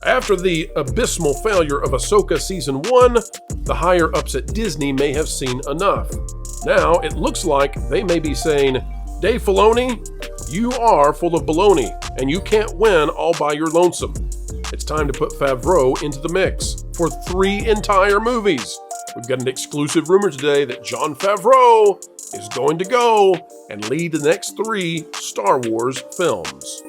After the abysmal failure of Ahsoka Season 1, the higher-ups at Disney may have seen enough. Now, it looks like they may be saying, Dave Filoni, you are full of baloney, and you can't win all by your lonesome. It's time to put Favreau into the mix for 3 entire movies. We've got an exclusive rumor today that Jon Favreau is going to go and lead the next 3 Star Wars films.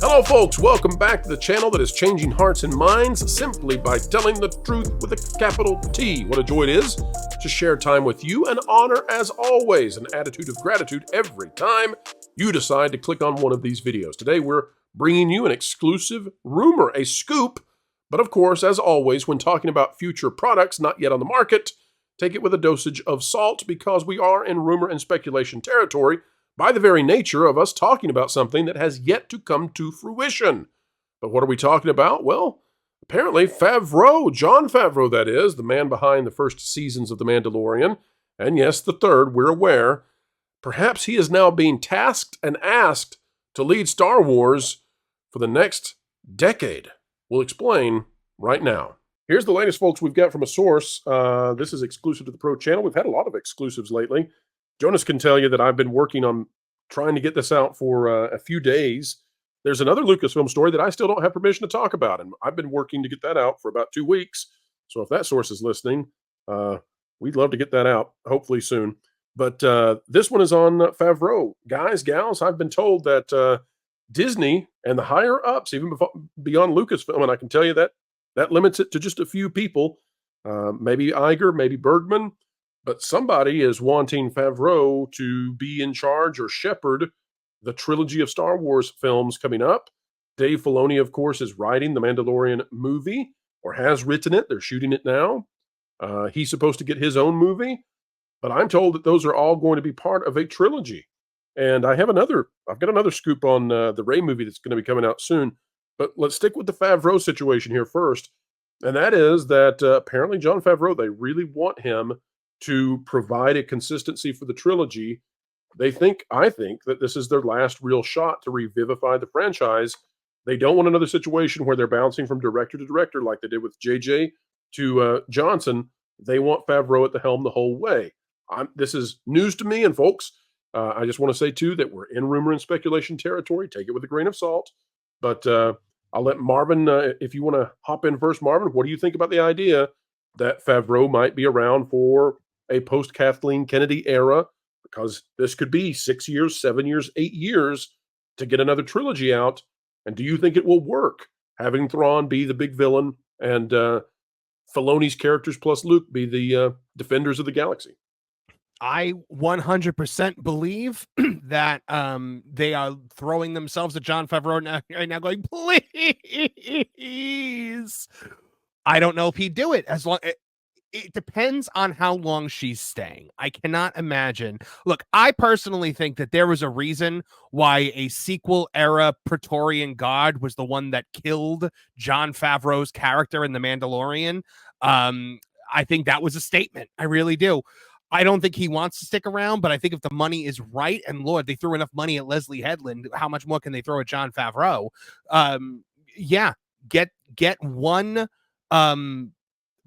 Hello folks, welcome back to the channel that is changing hearts and minds simply by telling the truth with a capital T. What a joy it is to share time with you, and honor as always, an attitude of gratitude every time you decide to click on one of these videos. Today we're bringing you an exclusive rumor, a scoop, but of course, as always, when talking about future products not yet on the market, take it with a dosage of salt because we are in rumor and speculation territory, by the very nature of us talking about something that has yet to come to fruition. But what are we talking about? Well, apparently Favreau, Jon Favreau that is, the man behind the first seasons of The Mandalorian, and yes, the third, we're aware, perhaps he is now being tasked and asked to lead Star Wars for the next decade. We'll explain right now. Here's the latest, folks, we've got from a source. This is exclusive to the Pro Channel. We've had a lot of exclusives lately. Jonas can tell you that I've been working on trying to get this out for a few days. There's another Lucasfilm story that I still don't have permission to talk about, and I've been working to get that out for about 2 weeks. So if that source is listening, we'd love to get that out, hopefully soon. But this one is on Favreau. Guys, gals, I've been told that Disney and the higher-ups, even beyond Lucasfilm, and I can tell you that limits it to just a few people, maybe Iger, maybe Bergman, but somebody is wanting Favreau to be in charge or shepherd the trilogy of Star Wars films coming up. Dave Filoni, of course, is writing the Mandalorian movie, or has written it. They're shooting it now. He's supposed to get his own movie, but I'm told that those are all going to be part of a trilogy. And I've got another scoop on the Rey movie that's going to be coming out soon. But let's stick with the Favreau situation here first. And that is that apparently Jon Favreau, they really want him to provide a consistency for the trilogy. I think that this is their last real shot to revivify the franchise. They don't want another situation where they're bouncing from director to director like they did with JJ to Johnson. They want Favreau at the helm the whole way. This is news to me, and folks, I just want to say too that we're in rumor and speculation territory. Take it with a grain of salt. But I'll let Marvin, if you want to hop in first. Marvin, what do you think about the idea that Favreau might be around for a post-Kathleen Kennedy era, because this could be 6 years, 7 years, 8 years to get another trilogy out? And do you think it will work, having Thrawn be the big villain and Filoni's characters plus Luke be the defenders of the galaxy? I 100% believe that they are throwing themselves at Jon Favreau right now going, please. I don't know if he'd do it. It depends on how long she's staying. I cannot imagine. Look, I personally think that there was a reason why a sequel era Praetorian Guard was the one that killed Jon Favreau's character in The Mandalorian. I think that was a statement. I really do. I don't think he wants to stick around, but I think if the money is right, and Lord, they threw enough money at Leslie Headland, how much more can they throw at Jon Favreau? Get one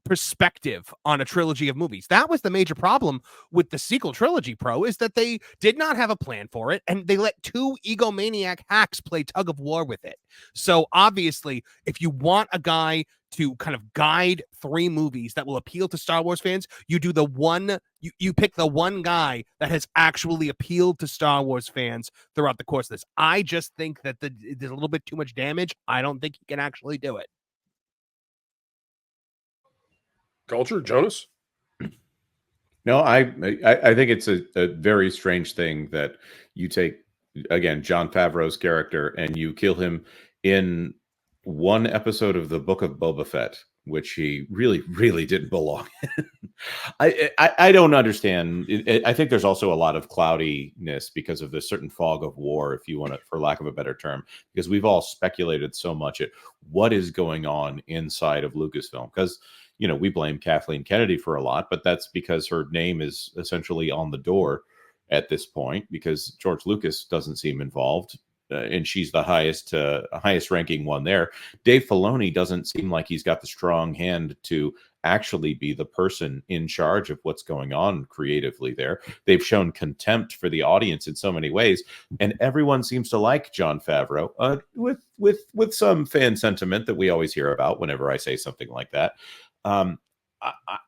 perspective on a trilogy of movies. That was the major problem with the sequel trilogy, Pro, is that they did not have a plan for it, and they let 2 egomaniac hacks play tug of war with it. So obviously, if you want a guy to kind of guide 3 movies that will appeal to Star Wars fans, you do you pick the one guy that has actually appealed to Star Wars fans throughout the course of this. I just think that there's a little bit too much damage. I don't think he can actually do it. Culture, Jonas? No, I think it's a very strange thing that you take, again, Jon Favreau's character and you kill him in one episode of the Book of Boba Fett, which he really, really didn't belong in. I don't understand. I think there's also a lot of cloudiness because of this certain fog of war, if you want to, for lack of a better term, because we've all speculated so much at what is going on inside of Lucasfilm. Because we blame Kathleen Kennedy for a lot, but that's because her name is essentially on the door at this point, because George Lucas doesn't seem involved, and she's the highest ranking one there. Dave Filoni doesn't seem like he's got the strong hand to actually be the person in charge of what's going on creatively there. They've shown contempt for the audience in so many ways, and everyone seems to like Jon Favreau, with some fan sentiment that we always hear about whenever I say something like that.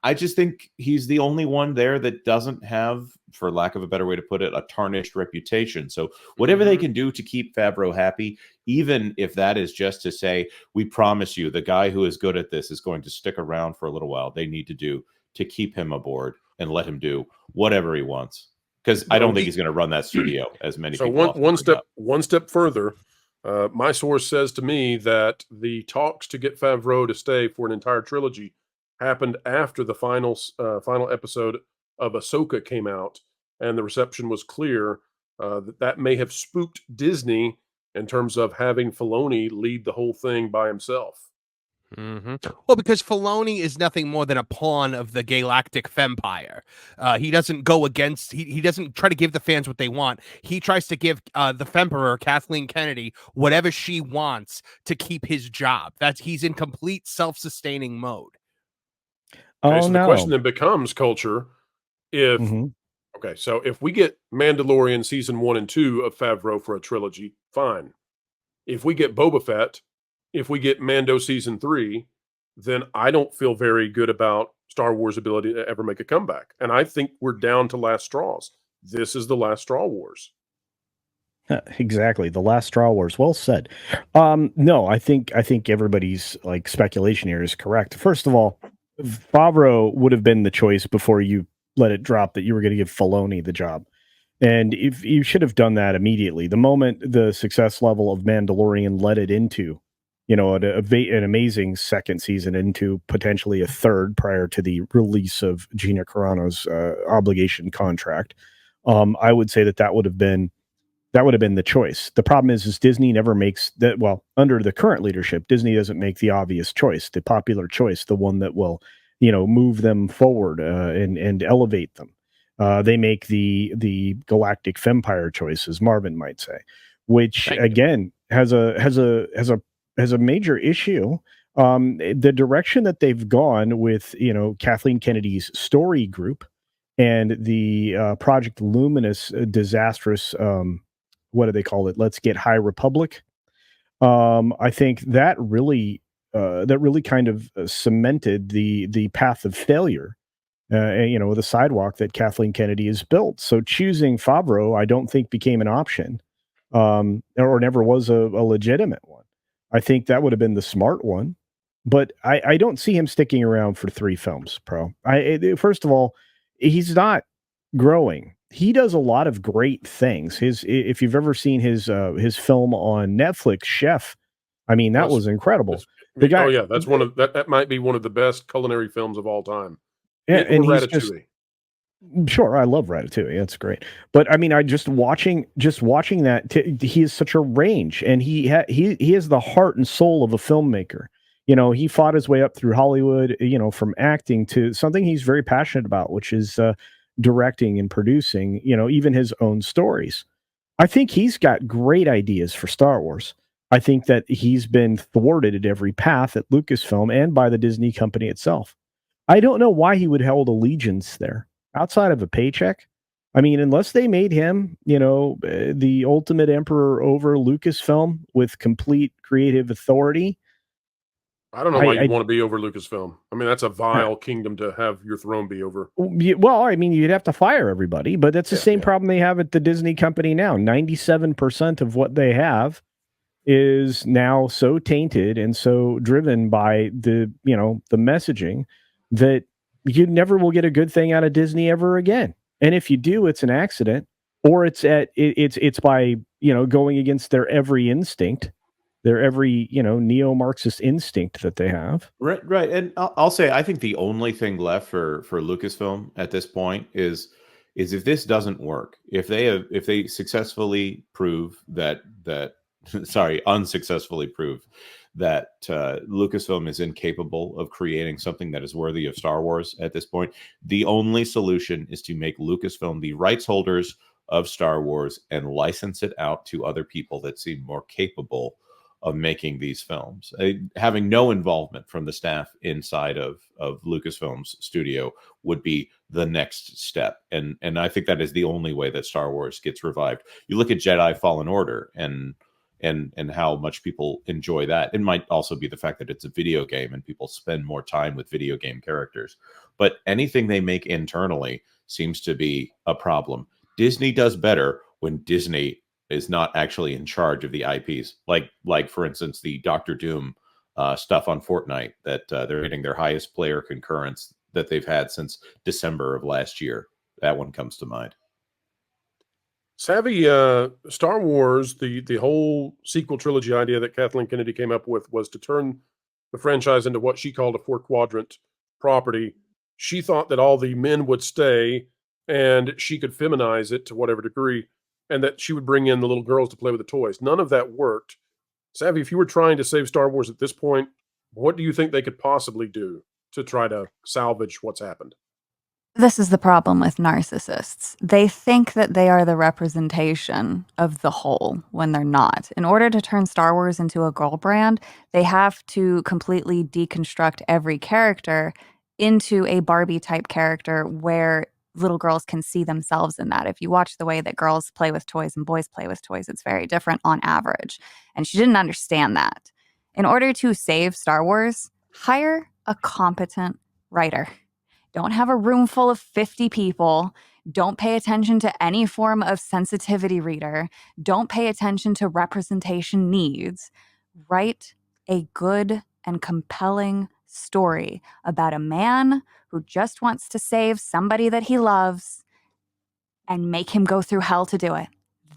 I just think he's the only one there that doesn't have, for lack of a better way to put it, a tarnished reputation. So whatever they can do to keep Favreau happy, even if that is just to say, we promise you the guy who is good at this is going to stick around for a little while, they need to do to keep him aboard and let him do whatever he wants. Because I don't think he's going to run that studio as many people. So one step further, my source says to me that the talks to get Favreau to stay for an entire trilogy happened after the final episode of Ahsoka came out, and the reception was clear. That may have spooked Disney in terms of having Filoni lead the whole thing by himself. Well, because Filoni is nothing more than a pawn of the galactic fempire. He doesn't go against, he doesn't try to give the fans what they want. He tries to give the Femperor, Kathleen Kennedy, whatever she wants to keep his job. He's in complete self-sustaining mode. Okay, so the question then becomes, Culture, if okay, so if we get Mandalorian season 1 and 2 of Favreau for a trilogy, fine. If we get Boba Fett, if we get Mando season 3, then I don't feel very good about Star Wars' ability to ever make a comeback. And I think we're down to last straws. This is the last straw wars. Exactly, the last straw wars. Well said. No, I think everybody's like speculation here is correct. First of all, Favreau would have been the choice before you let it drop that you were going to give Filoni the job. And if you should have done that immediately, the moment the success level of Mandalorian led it into, an amazing second season, into potentially a third prior to the release of Gina Carano's obligation contract, I would say that would have been the choice. The problem is Disney never makes that. Well, under the current leadership, Disney doesn't make the obvious choice, the popular choice, the one that will, move them forward and elevate them. They make the galactic fempire choice, as Marvin might say, which again has a major issue. The direction that they've gone with, Kathleen Kennedy's story group and the Project Luminous disastrous. What do they call it? Let's Get High Republic. I think that really kind of cemented the path of failure, the sidewalk that Kathleen Kennedy has built. So choosing Favreau, I don't think became an option, or never was a legitimate one. I think that would have been the smart one, but I don't see him sticking around for 3 films, Pro. First of all, he's not growing. He does a lot of great things. If you've ever seen his film on Netflix, Chef, I mean, that was incredible. The guy, that's that might be one of the best culinary films of all time. And he's sure, I love Ratatouille. That's great. But I mean, just watching that, he has such a range, and he has the heart and soul of a filmmaker. He fought his way up through Hollywood, from acting to something he's very passionate about, which is directing and producing, even his own stories. I think he's got great ideas for Star Wars. I think that he's been thwarted at every path at Lucasfilm and by the Disney company itself. I don't know why he would hold allegiance there outside of a paycheck. I mean, unless they made him, the ultimate emperor over Lucasfilm with complete creative authority. I don't know why you'd want to be over Lucasfilm. I mean, that's a vile kingdom to have your throne be over. Well, I mean, you'd have to fire everybody, but that's the same problem they have at the Disney company now. 97% of what they have is now so tainted and so driven by the messaging that you never will get a good thing out of Disney ever again. And if you do, it's an accident, or it's by, going against their every instinct. Their every, neo-Marxist instinct that they have. Right. And I'll say, I think the only thing left for Lucasfilm at this point is if this doesn't work, if they successfully prove unsuccessfully prove that Lucasfilm is incapable of creating something that is worthy of Star Wars at this point, the only solution is to make Lucasfilm the rights holders of Star Wars and license it out to other people that seem more capable of making these films. Having no involvement from the staff inside of Lucasfilm's studio would be the next step. And I think that is the only way that Star Wars gets revived. You look at Jedi Fallen Order and how much people enjoy that. It might also be the fact that it's a video game and people spend more time with video game characters. But anything they make internally seems to be a problem. Disney does better when Disney is not actually in charge of the IPs. Like for instance, the Doctor Doom stuff on Fortnite that they're hitting their highest player concurrence that they've had since December of last year. That one comes to mind. Savvy, Star Wars, the whole sequel trilogy idea that Kathleen Kennedy came up with was to turn the franchise into what she called a 4-quadrant property. She thought that all the men would stay and she could feminize it to whatever degree, and that she would bring in the little girls to play with the toys. None of that worked. Savvy, if you were trying to save Star Wars at this point, what do you think they could possibly do to try to salvage what's happened? This is the problem with narcissists. They think that they are the representation of the whole when they're not. In order to turn Star Wars into a girl brand, they have to completely deconstruct every character into a Barbie-type character where little girls can see themselves in that. If you watch the way that girls play with toys and boys play with toys, it's very different on average. And she didn't understand that. In order to save Star Wars, hire a competent writer. Don't have a room full of 50 people. Don't pay attention to any form of sensitivity reader. Don't pay attention to representation needs. Write a good and compelling story about a man who just wants to save somebody that he loves and make him go through hell to do it.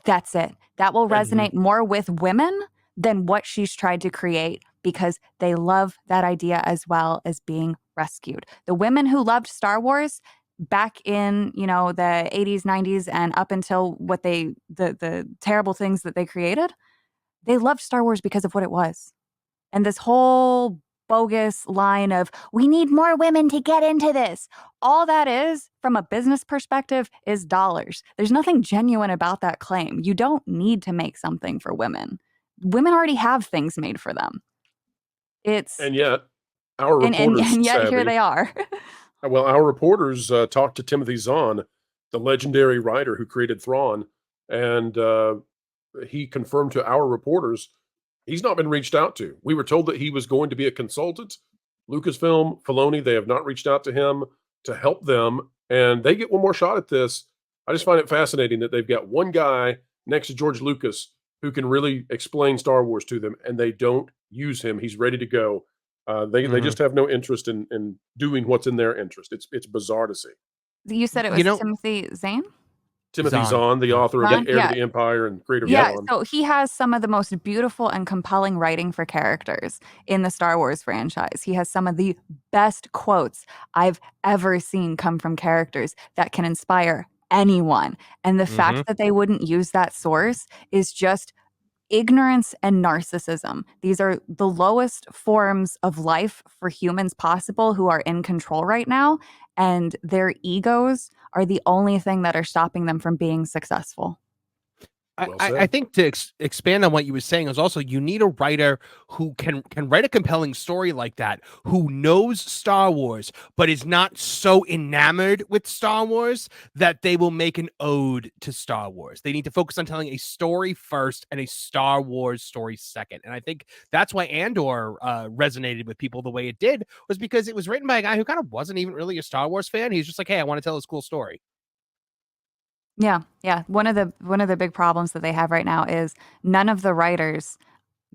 That's it. That will resonate more with women than what she's tried to create, because they love that idea as well as being rescued. The women who loved Star Wars back in, the 80s, 90s, and up until the terrible things that they created, they loved Star Wars because of what it was. And this whole bogus line of, we need more women to get into this. All that is, from a business perspective, is dollars. There's nothing genuine about that claim. You don't need to make something for women. Women already have things made for them. And yet, our reporters, and yet Savvy, here they are. Well, our reporters talked to Timothy Zahn, the legendary writer who created Thrawn, and he confirmed to our reporters he's not been reached out to. We were told that he was going to be a consultant. Lucasfilm, Filoni, they have not reached out to him to help them, and they get one more shot at this. I just find it fascinating that they've got one guy next to George Lucas who can really explain Star Wars to them, and they don't use him. He's ready to go. They just have no interest in doing what's in their interest. It's bizarre to see. You said it was Timothy Zahn? Timothy Zahn, the author of The Heir to the Empire and creator of Babylon. So he has some of the most beautiful and compelling writing for characters in the Star Wars franchise. He has some of the best quotes I've ever seen come from characters that can inspire anyone. And the fact that they wouldn't use that source is just ignorance and narcissism. These are the lowest forms of life for humans possible who are in control right now, and their egos are the only thing that are stopping them from being successful. I think to expand on what you were saying is also you need a writer who can write a compelling story like that, who knows Star Wars, but is not so enamored with Star Wars that they will make an ode to Star Wars. They need to focus on telling a story first and a Star Wars story second. And I think that's why Andor resonated with people the way it did, was because it was written by a guy who kind of wasn't even really a Star Wars fan. He's just like, hey, I want to tell this cool story. Yeah. One of the big problems that they have right now is none of the writers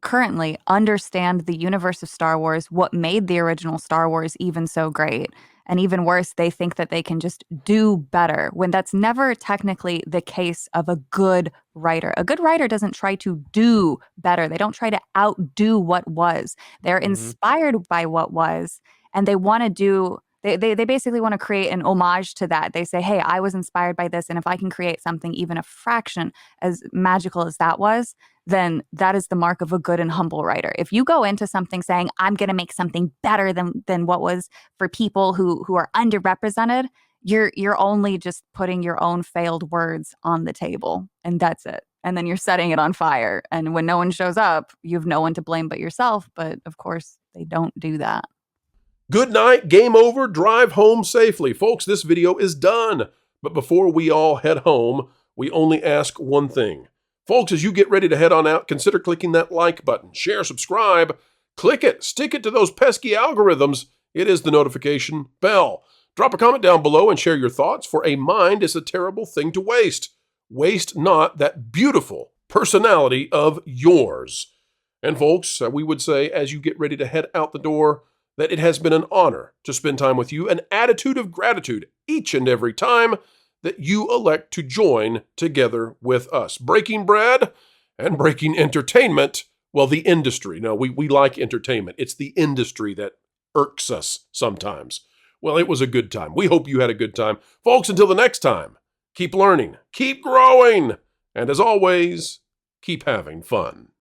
currently understand the universe of Star Wars, what made the original Star Wars even so great. And even worse, they think that they can just do better, when that's never technically the case of a good writer. A good writer doesn't try to do better. They don't try to outdo what was. They're inspired by what was, and they want to do... They basically want to create an homage to that. They say, hey, I was inspired by this, and if I can create something even a fraction as magical as that was, then that is the mark of a good and humble writer. If you go into something saying, I'm going to make something better than what was for people who are underrepresented, you're only just putting your own failed words on the table, and that's it. And then you're setting it on fire. And when no one shows up, you have no one to blame but yourself. But of course, they don't do that. Good night, game over, drive home safely. Folks, this video is done. But before we all head home, we only ask one thing. Folks, as you get ready to head on out, consider clicking that like button. Share, subscribe, click it, stick it to those pesky algorithms. It is the notification bell. Drop a comment down below and share your thoughts, for a mind is a terrible thing to waste. Waste not that beautiful personality of yours. And folks, we would say, as you get ready to head out the door, that it has been an honor to spend time with you, an attitude of gratitude each and every time that you elect to join together with us. Breaking bread and breaking entertainment, well, the industry. No, we like entertainment. It's the industry that irks us sometimes. Well, it was a good time. We hope you had a good time. Folks, until the next time, keep learning, keep growing, and as always, keep having fun.